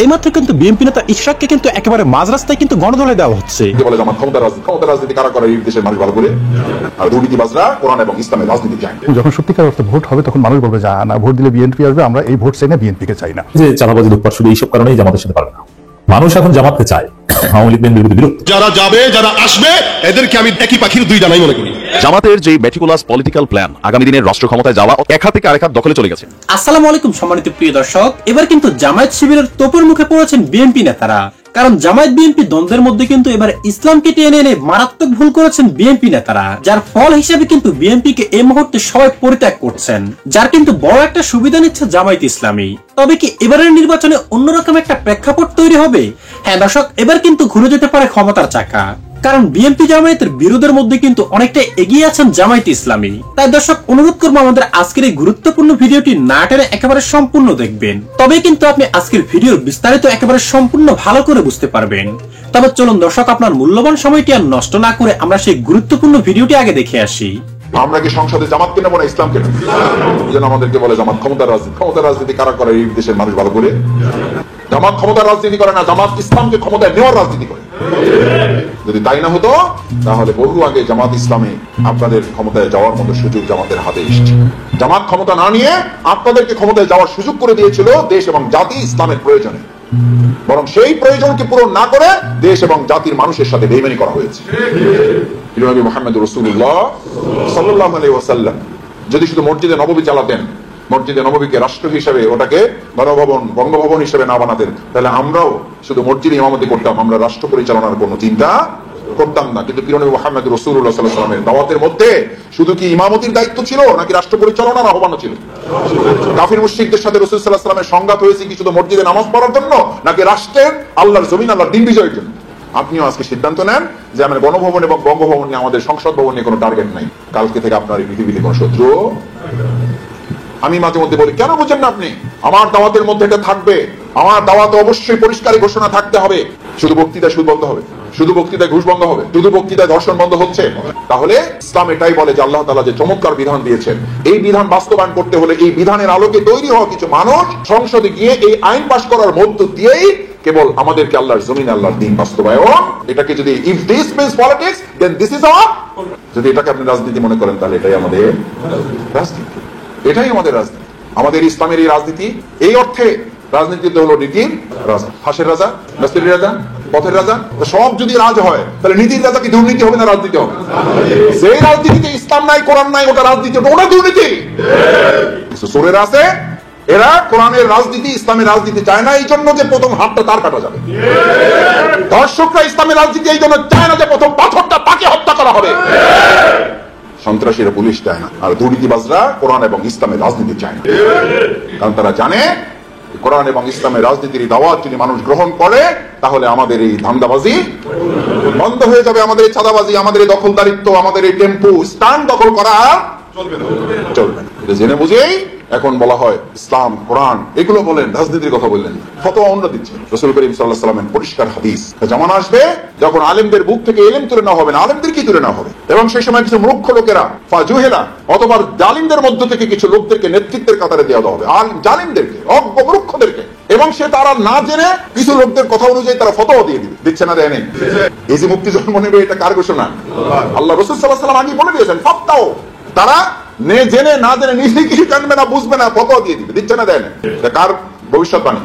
এইমাত্র কিন্তু বিএনপি নেতা ইশরাককে কিন্তু একেবারে মাঝ রাস্তায় কিন্তু গণধোলাই দেওয়া হচ্ছে। বলে আমার ক্ষমতা রাজনীতি কারা করে, এই দেশের মানুষ ভালো করে, আর দুর্নীতিবাজরা কোরআন এবং ইসলামের রাজনীতি চায়। যখন সত্যিকার অর্থে ভোট হবে তখন মানুষ বলবে যে না, ভোট দিলে বিএনপি আসবে, আমরা এই ভোট চাই না, বিএনপিকে চাই না। যে চাঁদাবাজি লুটপাট শুধু এইসব কারণেই জামাতের সাথে পারবে না। মানুষ এখন জামাতকে চায়, আওয়ামী লীগ বিরুদ্ধে বিরক্ত। যারা যাবে যারা আসবে এদেরকে আমি একই পাখির দুই ডানাই মনে করি। জামাতের যে মেটিকুলাস পলিটিক্যাল প্ল্যান আগামী দিনের রাষ্ট্র ক্ষমতায় যাওয়া এক হাত থেকে আরেক হাত দখলে চলে গেছে। আসসালামু আলাইকুম সম্মানিত প্রিয় দর্শক, এবার কিন্তু জামায়াত শিবিরের তোপের মুখে পড়েছেন বিএনপি নেতারা। কারণ জামায়াত বিএনপি দ্বন্দ্বের মধ্যে কিন্তু এবার ইসলামকে টেনে এনে মারাত্মক ভুল করেছেন বিএনপি নেতারা, যার ফল হিসেবে কিন্তু বিএনপিকে এই মুহূর্তে সবাই পরিত্যাগ করছেন, যার কিন্তু বড় একটা সুবিধা নিচ্ছে জামায়াত ইসলামী। তবে কি এবারের নির্বাচনে অন্যরকম একটা প্রেক্ষাপট তৈরি হবে? হ্যাঁ দর্শক, এবার কিন্তু ঘুরে যেতে পারে ক্ষমতার চাকা, কারণ বিএনপি জামায়াতের বিরোধের মধ্যে কিন্তু অনেকটা এগিয়ে আছেন জামায়াত ইসলামী। তাই দর্শক অনুরোধ করবো আমাদের আজকের এই গুরুত্বপূর্ণ ভিডিওটি না টেনে একেবারে সম্পূর্ণ দেখবেন, তবে কিন্তু আপনি আজকের ভিডিওর বিস্তারিত একেবারে সম্পূর্ণ ভালো করে বুঝতে পারবেন। তবে চলুন দর্শক, আপনার মূল্যবান সময়টি আর নষ্ট না করে আমরা সেই গুরুত্বপূর্ণ ভিডিওটি আগে দেখে আসি। আমরা কি সংসদে জামাতকে নেবো না ইসলামকে নেবো? এই জন্য আমাদেরকে বলে জামাত ক্ষমতার রাজনীতি কারা করে, এই দেশের মানুষ ভালো করে। জামাত ক্ষমতার রাজনীতি করে না, জামাত ইসলামকে ক্ষমতায় নেওয়ার রাজনীতি করে। যদি তাই না হতো তাহলে বহু আগে জামাত ইসলামে আপনাদের ক্ষমতায় যাওয়ার মতো সুযোগ জামাতের হাতে এসেছে। জামাত ক্ষমতা না নিয়ে আপনাদেরকে ক্ষমতায় যাওয়ার সুযোগ করে দিয়েছিল দেশ এবং জাতি ইসলামের প্রয়োজনে, বরং সেই প্রয়োজনকে পূরণ না করে দেশ এবং জাতির মানুষের সাথে বেইমানি করা হয়েছে। নবী মুহাম্মদ রাসূলুল্লাহ সাল্লাল্লাহু আলাইহি ওয়াসাল্লাম যদি শুধু মসজিদে নববী চালাতেন, মসজিদে নববীকে রাষ্ট্র হিসেবে, ওটাকে গণভবন বঙ্গভবন হিসেবে না বানাতেন, তাহলে আমরাও শুধু মসজিদে ইমামতি করতাম, আমরা রাষ্ট্র পরিচালনার কোনো চিন্তা করতাম না। কিন্তু প্রিয় নবী মুহাম্মদ রাসূলুল্লাহ সাল্লাল্লাহু আলাইহি ওয়াসাল্লামের দাওয়াতের মধ্যে শুধু কি ইমামতির দায়িত্ব ছিল নাকি রাষ্ট্র পরিচালনার আহ্বান ছিল? কাফির মুশরিকদের সাথে রাসূল সাল্লাল্লাহু আলাইহি ওয়াসাল্লামের সংঘাত হয়েছে কি শুধু মসজিদে নামাজ পড়ার জন্য নাকি রাষ্ট্রের আল্লাহর জমিন আল্লাহর দ্বীন বিজয়ের জন্য? আপনিও আজকে সিদ্ধান্ত নেন যে আমার গণভবন এবং বঙ্গভবন নিয়ে, আমাদের সংসদ ভবন নিয়ে কোনো টার্গেট নাই। কালকে থেকে আপনার এই পৃথিবীতে কোনো শত্রু। আমি মাঝে মধ্যে বলি, কেন বুঝেন না আপনি? আমার দাওয়াতের মধ্যে এটা থাকবে। আমার দাওয়াতে অবশ্যই পরিষ্কারই ঘোষণা থাকতে হবে। শুধু বক্তৃতায় সুদ বন্ধ হবে, শুধু বক্তৃতায় ঘুষ বন্ধ হবে, শুধু বক্তৃতায় ধর্ষণ বন্ধ হচ্ছে। তাহলে ইসলাম এটাই বলে যে আল্লাহ তাআলা যে চমৎকার বিধান দিয়েছেন, এই বিধান বাস্তবায়ন করতে হলে এই বিধানের আলোকে তৈরি হওয়া কিছু মানুষ সংসদে গিয়ে এই আইন পাশ করার মধ্য দিয়েই কেবল আমাদেরকে আল্লাহর জমিন আল্লাহর দ্বীন বাস্তবায়ন। এটাকে যদি if this means politics then this is our, যদি এটাকে আপনি রাজনীতি মনে করেন তাহলে এটাই আমাদের রাজনীতি, এটাই আমাদের রাজনীতি। আমাদের ইসলামের এই রাজনীতি, এই অর্থে রাজনীতিতে হলো নীতির রাজা, ফাঁসের রাজা, নাস্তির রাজা, পথের রাজা। সব যদি রাজ হয় তাহলে নীতির রাজা কি দুর্নীতি হবে না রাজনীতি হবে? যে রাজনীতিতে ইসলাম নাই, কোরআন নাই, ওটা রাজনীতি, ওটা দুর্নীতি। চোরেরা আছে, এরা কোরআনের রাজনীতি ইসলামের রাজনীতি চায় না, এই জন্য যে প্রথম হাতটা তার কাটা যাবে। দর্শকরা ইসলামের রাজনীতি এই জন্য চায় না যে প্রথম পাথরটা তাকে হত্যা করা হবে। সন্ত্রাসীরা পুলিশ চায় না, আর দুর্নীতিবাজরা কোরআন এবং ইসলামের রাজনীতি চায় না। কারণ তারা জানে কোরআন এবং ইসলামের রাজনীতির দাওয়াত যদি মানুষ গ্রহণ করে তাহলে আমাদের এই ধান্দাবাজি বন্ধ হয়ে যাবে, আমাদের এই চাঁদাবাজি, আমাদের এই দখলদারিত্ব, আমাদের এই টেম্পু স্ট্যান্ড দখল করা চলবে না। জেনে বুঝেই এখন বলা হয় ইসলাম কোরআন এগুলো বলেন, রাজনীতির কথা বললেন, ফতোয়া অন্য দিচ্ছে। রাসূল করিম সাল্লাল্লাহু আলাইহি ওয়াসাল্লামের পরিষ্কার হাদিস, জামানা আসবে যখন আলেমদের বুক থেকে ইলম তুলে নেওয়া হবে না, আলেমদের কি তুলে নেওয়া হবে। এবং সেই সময় কিছু মূর্খ লোকেরা ফাজুহেলা অথবা জালিমদের মধ্য থেকে কিছু লোকদেরকে নেতৃত্বের কাতারে দেওয়া হবে, আর জালিমদেরকে, অজ্ঞ মূর্খদেরকে, এবং সে তারা না জেনে কিছু লোকদের কথা অনুযায়ী তারা ফতোয়া দিয়ে দিবে। দিচ্ছে না, দেয় নেই? এই যে মুক্তি জন্ম নেবে, এটা কার ঘোষণা? আল্লাহ রাসূল সাল্লাল্লাহু আলাইহি ওয়াসাল্লাম আগে বলে দিয়েছেন, ফাত্তাও। তারা জেনে না জেনে, নিজে কিছু জানবে না, বুঝবে না, ফতোয়া দিয়ে দিবে। দিচ্ছে না, দেয় না? কার ভবিষ্যৎবাণী?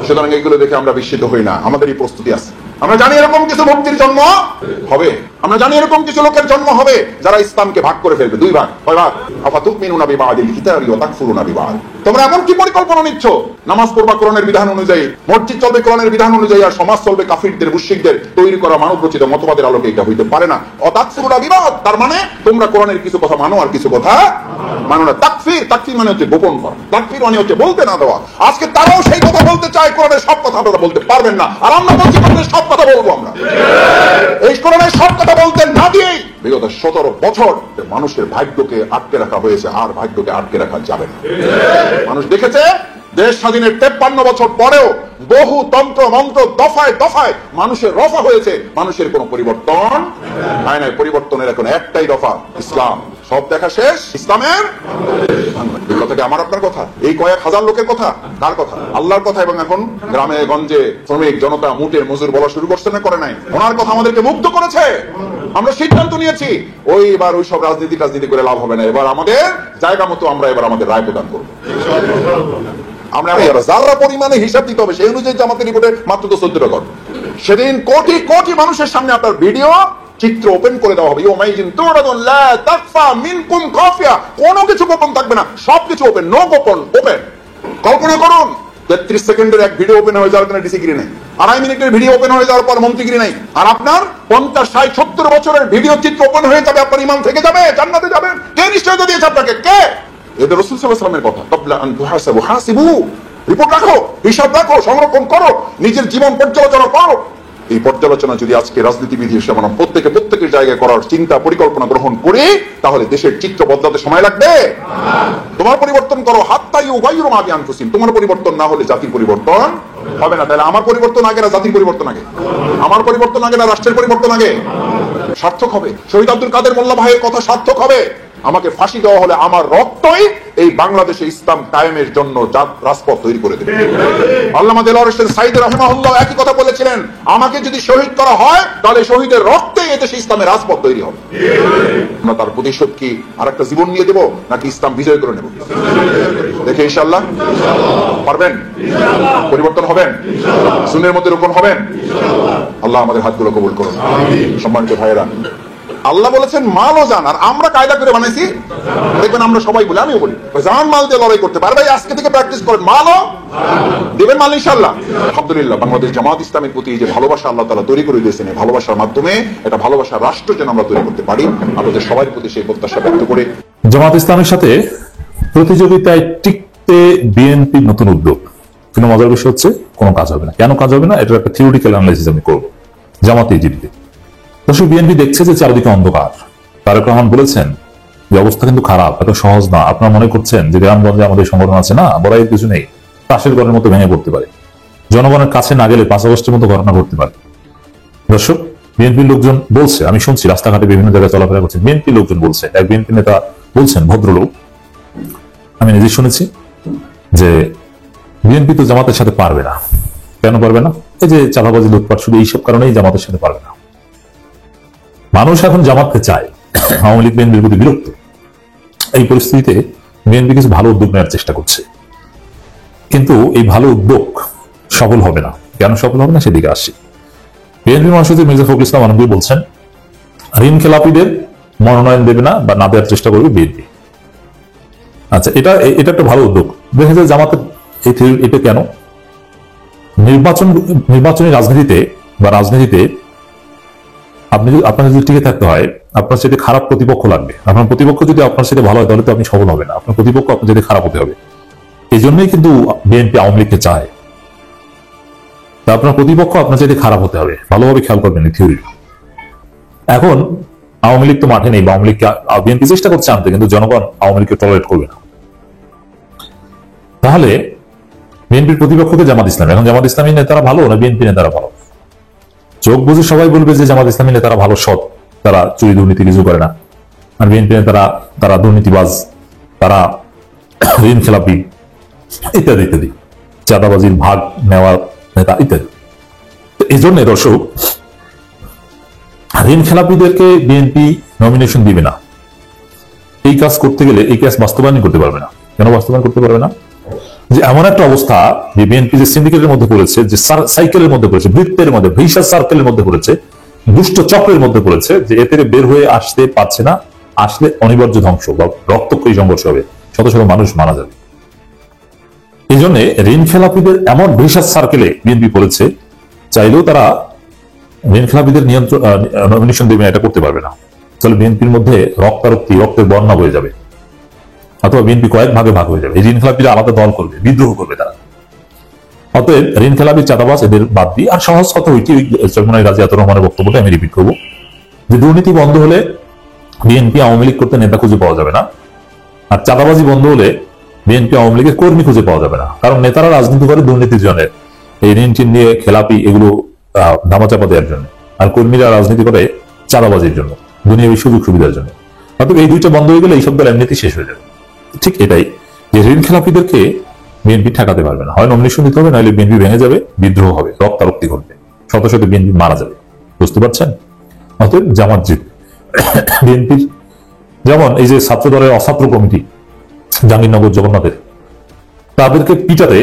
সুতরাং এগুলো দেখে আমরা বিস্মিত হই না, আমাদের এই প্রস্তুতি আছে। আমরা জানি এরকম কিছু ভক্তির জন্ম হবে, আমরা জানি এরকম কিছু লোকের জন্ম হবে যারা ইসলামকে ভাগ করে ফেলবে, দুই ভাগ। কয় ভাগ? আফাতুমিনুনা বিবাদিল কিতাবি ওয়া তাকফুরুনা বিবাদ। তোমরা এমন কি পরিকল্পনা নিচ্ছ, নামাজ পড়বা কোরআনের বিধান অনুযায়ী, মসজিদ চলবে কোরআনের বিধান অনুযায়ী, আর সমাজ চলবে কাফিরদের, মুশরিকদের তৈরি করা মানব রচিত মতবাদের আলোকে? এটা হইতে পারে না। অতাকফুরুনা বিবাদ, তার মানে তোমরা কোরআনের কিছু কথা মানো আর কিছু কথা মানো না। তাকফির, তাকফির মানে হচ্ছে গোপন করা, তাকফির মানে হচ্ছে বলতে না দেওয়া। আজকে তারাও সেই কথা বলতে চায়, কোরআনের সব কথা আপনারা বলতে পারবেন না, আর আমরা বলছি কোরআনের সব কথা বলবো। আমরা এই কোরআনের সব কথা বলতে না দিয়েই বিগত 17 বছর মানুষের ভাগ্যকে আটকে রাখা হয়েছে, আর ভাগ্যকে আটকে রাখা যাবে না। মানুষ দেখেছে দেশ স্বাধীনের 53 বছর পরেও বহু তন্ত্র মন্ত্র দফায় দফায় মানুষের রফা হয়েছে, মানুষের কোনো পরিবর্তন হয় নাই। পরিবর্তনের এখন একটাই দফা, ইসলাম। সব দেখা শেষ ইসলামের এই কথা কি আমার আপনার কথা? এই কয়েক হাজার লোকের কথা? কার কথা? আল্লাহর কথা। এবং এখন গ্রামে গঞ্জে শ্রমিক জনতা মুটের মজুর বলা শুরু করছে না করে নাই? ওনার কথা আমাদেরকে মুগ্ধ করেছে। আমরা সিদ্ধান্ত নিয়েছি এবার ওই সব রাজনীতি করে লাভ হবে না। এবার আমাদের জায়গা মতো আমরা এবার আমাদের রায় প্রদান করবো। আমরা যারা পরিমাণে হিসাব দিতে হবে সেই অনুযায়ী আমাদের রিপোর্টে মাত্র তো 14 রেকর্ড। সেদিন কোটি কোটি মানুষের সামনে আপনার ভিডিও চিত্র ওপেন করে দেওয়া হবে। কোনো কিছু গোপন থাকবে না, সবকিছু ওপেন, নো গোপন, ওপেন। কল্পনা করুন 33 সেকেন্ডের এক ভিডিও ওপেন হয়ে যাওয়ার কোনো ডিসিগ্রি নেই, 2.5 মিনিটের ভিডিও ওপেন হয়ে যাওয়ার পর মন্ত্রীগিরি নেই। আর আপনার 50, 60, 70 বছরের ভিডিও চিত্র ওপেন হয়ে যাবে, আপনার ইমান থেকে যাবে, জান্নাতে যাবেন। কে নিশ্চয়তা দিয়েছে আপনাকে? কে? এটা রাসূল সাল্লাল্লাহু আলাইহি ওয়াসাল্লামের কথা। ক্বাবলা আন তুহাসাবু হাসিবু, রিপোর্ট রাখো, হিসাব রাখো, সংরক্ষণ করো, নিজের জীবন পর্যালোচনা করো। এই পর্যালোচনা যদি আজকে রাজনীতিবিদ হিসেবে আমরা প্রত্যেকের জায়গায় করার চিন্তা পরিকল্পনা গ্রহণ করি, তাহলে দেশের চিত্র বদলাতে সময় লাগবে। তোমার পরিবর্তন করো, হাত্তা ইউগাইয়িরু মা বিআনফুসিহিম। তোমার পরিবর্তন না হলে জাতির পরিবর্তন হবে না। তাহলে আমার পরিবর্তন আগে না জাতির পরিবর্তন আগে? আমার পরিবর্তন আগে না রাষ্ট্রের পরিবর্তন আগে? সার্থক হবে। শহীদ আব্দুল কাদের মোল্লা ভাইয়ের কথা সার্থক হবে। আমাকে ফাঁসি দেওয়া হলে আমার রক্তই এই বাংলাদেশে ইসলাম কায়েমের জন্য রাজপথ তৈরি করে দেবে। আল্লামা দেলোয়ার হোসেন সাঈদী রাহিমাহুল্লাহ একই কথা বলেছিলেন, আমাকে যদি শহীদ করা হয় তাহলে শহীদের রক্তে এদেশে ইসলামের রাজপথ তৈরি হবে। আমরা তার প্রতিশোধ কি আরেকটা জীবন নিয়ে দেব, নাকি ইসলাম বিজয় করে নেব? দেখে ইনশাআল্লাহ পারবেন, পরিবর্তন হবেন, সুন্নের মধ্যে রোপণ হবেন। আল্লাহ আমাদের হাতগুলো কবুল করুন। সম্মানিত ভাইয়েরা, আল্লাহ বলেছেন মালও জান, আর আমরা কায়দা করে বানাইছি। দেখবেন আমরা সবাই বলি, আমিও বলি, জান মাল দিয়ে লড়াই করতে পারবে। আজকে থেকে প্র্যাকটিস করেন, মালও দেবেন, মাল ইনশাআল্লাহ। আলহামদুলিল্লাহ, বাংলাদেশ জামাত ইসলামের প্রতি যে ভালোবাসা আল্লাহ তাআলা তৈরি করে দিয়েছেন, এই ভালোবাসার মাধ্যমে এটা ভালোবাসার রাষ্ট্র যেন আমরা তৈরি করতে পারি, আমাদের সবার প্রতি সেই প্রত্যাশা ব্যক্ত করে জামাত ইসলামের সাথে প্রতিযোগিতায় টিকতে বিএনপির নতুন উদ্যোগ। কিন্তু মজার বিষয় হচ্ছে কোনো কাজ হবে না। কেন কাজ হবে না? এটার একটা থিওরিটিক্যাল অ্যানালাইসিস আমি করবো। জামাতেই জিতবে। দর্শক, বিএনপি দেখছে যে চারিদিকে অন্ধকার। তারেক রহমান বলেছেন যে অবস্থা কিন্তু খারাপ, এত সহজ না। আপনারা মনে করছেন যে গ্রামগঞ্জে আমাদের সংগঠন আছে, না, বড়াইয়ের কিছু নেই, তাসের ঘরের মতো ভেঙে পড়তে পারে। জনগণের কাছে না গেলে 5 আগস্টের মতো ঘটনা ঘটতে পারে। দর্শক, বিএনপির লোকজন বলছে, আমি শুনছি রাস্তাঘাটে বিভিন্ন জায়গায় চলাফেরা করছে, বিএনপি লোকজন বলছে, এক বিএনপি নেতা বলছেন, ভদ্রলোক, আমি নিজে শুনেছি, যে বিএনপি তো জামাতের সাথে পারবে না। কেন পারবে না? এই যে চাঁদাবাজি, লুটপাট, শুধু এইসব কারণেই জামাতের সাথে পারবে না। মানুষ এখন জামাতকে চায়, আওয়ামী লীগ বিএনপির প্রতি বিরক্ত। এই পরিস্থিতিতে বিএনপি কিছু ভালো উদ্যোগ নেওয়ার চেষ্টা করছে, কিন্তু এই ভালো উদ্যোগ সফল হবে না। কেন সফল হবে না সেদিকে আসছি। বিএনপি মহাসচিব মির্জা ফখরুল ইসলাম আলমগীর বলছেন, ঋণ খেলাপিদের মনোনয়ন দেবে না বা না দেওয়ার চেষ্টা করবে বিএনপি। আচ্ছা, এটা একটা ভালো উদ্যোগ। দেখা যায় জামাতের এটা কেন? নির্বাচনী রাজনীতিতে বা রাজনীতিতে আপনার যদি টিকে থাকতে হয়, আপনার সাথে খারাপ প্রতিপক্ষ লাগবে। আপনার প্রতিপক্ষ যদি আপনার সাথে ভালো হয়, তাহলে তো আপনি সফল হবে না। আপনার প্রতিপক্ষ আপনার সাথে খারাপ হতে হবে। এই জন্যই কিন্তু বিএনপি আওয়ামী লীগকে চায়। তা আপনার প্রতিপক্ষ আপনার সাথে খারাপ হতে হবে, ভালোভাবে খেয়াল করবেন এই থিওরি। এখন আওয়ামী লীগ তো মাঠে নেই, বা আওয়ামী লীগকে বিএনপি চেষ্টা করছে আনতে, কিন্তু জনগণ আওয়ামী লীগকে টলারেট করবে না। তাহলে বিএনপির প্রতিপক্ষকে জামাত ইসলাম। এখন জামাত ইসলামী নেতারা ভালো না বিএনপি নেতারা ভালো? চোখ বুঝে সবাই বলবে যে জামাত ইসলামী নেতারা ভালো, সৎ, তারা চুরি দুর্নীতি কিছু করে না। আর বিএনপি নেতারা তারা দুর্নীতিবাজ, তারা ঋণ খেলাপি, ইত্যাদি ইত্যাদি, চাঁদাবাজির ভাগ নেওয়ার নেতা ইত্যাদি। এই জন্য দর্শক, ঋণ খেলাপিদেরকে বিএনপি নমিনেশন দিবে না। এই কাজ করতে গেলে এই কাজ বাস্তবায়ন করতে পারবে না। কেন বাস্তবায়ন করতে পারবে না? যে এমন একটা অবস্থা, যে বিএনপি যে সিন্ডিকেটের মধ্যে পড়েছে, যে সাইকেলের মধ্যে পড়েছে, বৃত্তের মধ্যে, ভিশাস সার্কেলের মধ্যে পড়েছে, দুষ্ট চক্রের মধ্যে পড়েছে, যে এতে বের হয়ে আসতে পারছে না। আসলে অনিবার্য ধ্বংস বা রক্তক্ষয়ী সংঘর্ষ হবে, শত শত মানুষ মারা যাবে। এই জন্য ঋণ খেলাপিদের এমন ভিশাস সার্কেলে বিএনপি পড়েছে, চাইলেও তারা ঋণ খেলাপিদের নিয়ন্ত্রণ নমিনেশন দেবে, এটা করতে পারবে না। তাহলে বিএনপির মধ্যে রক্তারক্তি, রক্তের বন্যা হয়ে যাবে, অথবা বিএনপি কয়েক ভাগে ভাগ হয়ে যাবে। এই ঋণ খেলাপিরা আলাদা দল করবে, বিদ্রোহ করবে তারা। অতএব ঋণ খেলাপি, চাঁদাবাজ, এদের বাদ দিয়ে, আর সহজ কথা ওইটি, চরমোনাই রাজিয়াতুর রহমানের বক্তব্যটা আমি রিপিট করবো, যে দুর্নীতি বন্ধ হলে বিএনপি আওয়ামী লীগ করতে নেতা খুঁজে পাওয়া যাবে না, আর চাঁদাবাজি বন্ধ হলে বিএনপি আওয়ামী লীগের কর্মী খুঁজে পাওয়া যাবে না। কারণ নেতারা রাজনীতি করে দুর্নীতির জন্য, এই ঋণ টিন নিয়ে খেলাপি এগুলো ধামাচাপা দেওয়ার জন্য, আর কর্মীরা রাজনীতি করে চাঁদাবাজির জন্য, দুনিয়াবী সুযোগ সুবিধার জন্য। অর্থাৎ এই দুইটা বন্ধ হয়ে গেলে এই সব দল এমনিতেই শেষ হয়ে যাবে। ঠিক এটাই যে ঋণ খেলাপিদেরকে বিএনপি ঠেকাতে পারবে না, হয় নমিনেশন দিতে হবে, নাহলে বিএনপি ভেঙে যাবে, বিদ্রোহ হবে, রক্তারক্তি ঘটবে, শত শত বিএনপি মারা যাবে। বুঝতে পারছেন? অতএব জামাত জিতবে। বিএনপির যেমন এই যে ছাত্র দলের অছাত্র কমিটি জাহাঙ্গীরনগর জগন্নাথের, তাদেরকে পিটাতে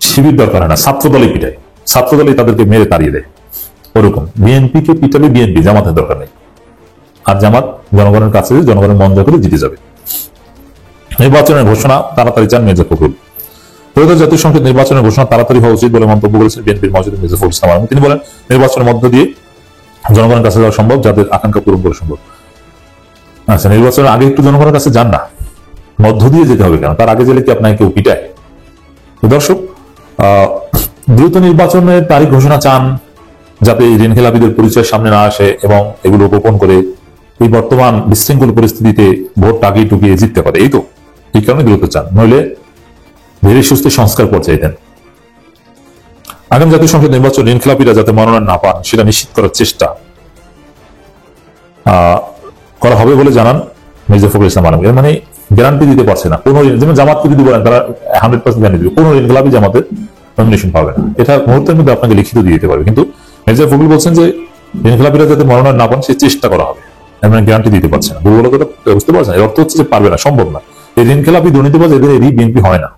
শিবির দরকার হয় না, ছাত্র দলই পিটায়, ছাত্র দলই তাদেরকে মেরে তাড়িয়ে দেয়। ওরকম বিএনপিকে পিটালে বিএনপি, জামাতের দরকার নেই। আর জামাত জনগণের কাছে জনগণের মন জয় করে জিতে যাবে। নির্বাচনের ঘোষণা তাড়াতাড়ি চান মির্জা ফখরুল। ত্রয়োদশ জাতীয় সংসদ নির্বাচনের ঘোষণা তাড়াতাড়ি হওয়া উচিত বলে মন্তব্য করেছেন বিএনপির মহাসচিব মির্জা ফখরুল ইসলাম আলমগীর। তিনি বলেন, নির্বাচনের মধ্য দিয়ে জনগণের কাছে যাওয়া সম্ভব, যাদের আকাঙ্ক্ষা পূরণ করা সম্ভব। আচ্ছা, নির্বাচনের আগে একটু জনগণের কাছে যান না, মধ্য দিয়ে যেতে হবে কেন? তার আগে গেলে কি আপনাকে কেউ পিটায়? দর্শক, দ্রুত নির্বাচনের তারিখ ঘোষণা চান, যাতে ঋণ খেলাপিদের পরিচয় সামনে না আসে এবং এগুলো গোপন করে এই বর্তমান বিশৃঙ্খল পরিস্থিতিতে ভোট টাকিয়ে টুকিয়ে জিততে পারে। এই তো এই কারণে দ্রুত চান, নইলে ধীরে সুস্থে সংস্কার পর্যায়ে দেন। আগামী জাতীয় সংসদ নির্বাচন ঋণ খেলাপিরা যাতে মনোনয়ন না পান সেটা নিশ্চিত করার চেষ্টা করা হবে বলে জানান মির্জা ফখরুল ইসলাম আলমগীর। মানে গ্যারান্টি দিতে পারছে না কোনো, যেমন জামাতকে যদি বলেন তারা 100% গ্যারান্টি দিবে কোনো ঋণ খেলাপি জামাতের নমিনেশন পাবে না, এটা মুহূর্তের মধ্যে আপনাকে লিখিত দিয়ে দিতে পারবে। কিন্তু মির্জা ফখরুল বলছেন যে ঋণ খেলাপিরা যাতে মনোনয়ন না পান সে চেষ্টা করা হবে, এমন গ্যারান্টি দিতে পারছে না। দুর্বলতাটা বুঝতে পারছেন? এর অর্থ হচ্ছে যে পারবে না, সম্ভব না। এই ঋণ খেলাপি দুর্নীতিবাজ এদের এই বিএনপি হয় না।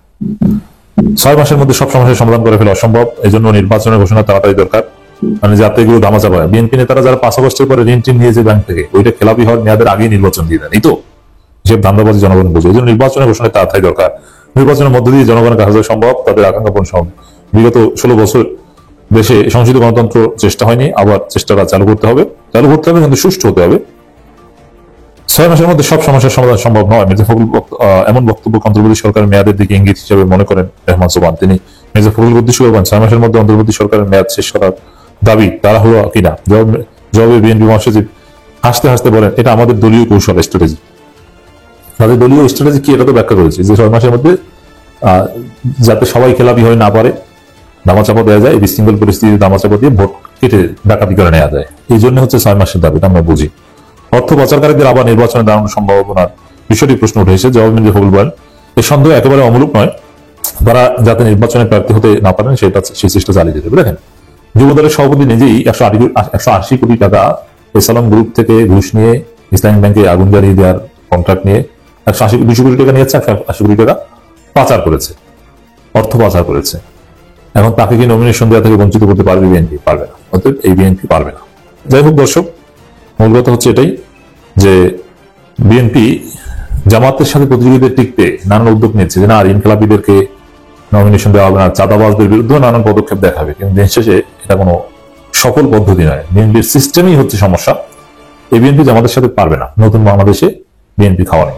6 মাসের মধ্যে সব সমস্যার সমাধান করে ফেলা অসম্ভব। এই জন্য নির্বাচনের ঘোষণা তাড়াতাড়ি দরকার, মানে যাতে এগুলো ধামাচাপা হয়। বিএনপি নেতারা যারা 5 আগস্টের পরে ঋণ টিন নিয়েছে ব্যাংক থেকে, ওইটা খেলাপি হওয়ার মেয়াদের আগেই নির্বাচন দিয়ে দেন। এই তো যে ধান্দাবাজি জনগণ বোঝে। এই জন্য নির্বাচনের ঘোষণা তাড়াতাড়ি দরকার। নির্বাচনের মধ্য দিয়ে জনগণের কাছে সম্ভব, তাদের আকাঙ্ক্ষা পূরণ সম্ভব। বিগত 16 বছর দেশে সংসদীয় গণতন্ত্র চেষ্টা হয়নি, আবার চেষ্টাটা চালু করতে হবে কিন্তু সুষ্ঠু হতে হবে। 6 মাসের মধ্যে সব সমস্যার সমাধান সম্ভব নয়। মির্জা ফখরুল এমন বক্তব্য অন্তর্বর্তী সরকারের মেয়াদের দিকে ইঙ্গিত হিসেবে মনে করেন রহমান সোবহান। তিনি মির্জা ফখরুল উদ্দেশ্য করেন 6 মাসের মধ্যে অন্তর্বর্তী সরকারের মেয়াদ শেষ করার দাবি তারা হলো কিনা। জবাবে বিএনপি মহাসচিব হাসতে হাসতে বলেন, এটা আমাদের দলীয় কৌশল, স্ট্র্যাটেজি। তাদের দলীয় স্ট্র্যাটেজি কি এটা তো ব্যাখ্যা করেছে, যে 6 মাসের মধ্যে যাতে সবাই খেলাপি হয়ে না পারে, দামাচাপা দেওয়া যায়, এই বিশৃঙ্খল পরিস্থিতি দামাচাপা দিয়ে ভোট কেটে ডাকাতি করে নেওয়া যায়। এই জন্য হচ্ছে 6 মাসের দাবিটা আমরা বুঝি। অর্থ পাচারকারীদের আবার নির্বাচনে দাঁড়ানোর সম্ভাবনার বিষয়টি প্রশ্ন উঠেছে। জবাব মির্জা ফখরুল বলেন, এই সন্দেহ একেবারে অমূলক নয়, তারা যাতে নির্বাচনে প্রার্থী হতে না পারেন সেই চেষ্টা চালিয়ে যেতে। দেখেন, যুবদলের সভাপতি নিজেই 180 কোটি টাকা এসালম গ্রুপ থেকে ঘুষ নিয়ে ইসলামী ব্যাংকে আগুন জ্বালিয়ে দেওয়ার কন্ট্রাক্ট নিয়ে 200 কোটি টাকা নিয়েছে, 180 কোটি টাকা পাচার করেছে, অর্থ পাচার করেছে। এখন তাকে কি নমিনেশন দেওয়া থেকে বঞ্চিত করতে পারবে বিএনপি? পারবে না। অতএব এই বিএনপি পারবে না। যাই হোক দর্শক, মূল কথা হচ্ছে এটাই যে বিএনপি জামাতের সাথে প্রতিযোগিতায় টিকতে নানান উদ্যোগ নিচ্ছে, যে না ঋণ খেলাপিদেরকে নমিনেশন দেওয়া হবে না, চাঁদাবাজদের বিরুদ্ধে নানান পদক্ষেপ দেখাবে, কিন্তু দিন শেষে এটা কোনো সফল পদ্ধতি নয়। বিএনপির সিস্টেমই হচ্ছে সমস্যা। এই বিএনপি জামাতের সাথে পারবে না। নতুন বাংলাদেশে বিএনপি খাওয়া নেই।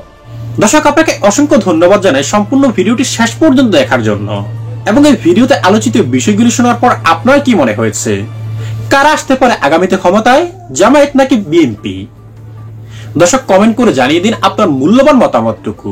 দর্শক, আপনাকে অসংখ্য ধন্যবাদ জানাই সম্পূর্ণ ভিডিওটি শেষ পর্যন্ত দেখার জন্য এবং এই ভিডিওতে আলোচিত বিষয়গুলি শোনার পর আপনার কি মনে হয়েছে? কারা আসতে পারে আগামীতে ক্ষমতায়, জামায়াত নাকি বিএনপি? দর্শক, কমেন্ট করে জানিয়ে দিন আপনার মূল্যবান মতামতটুকু।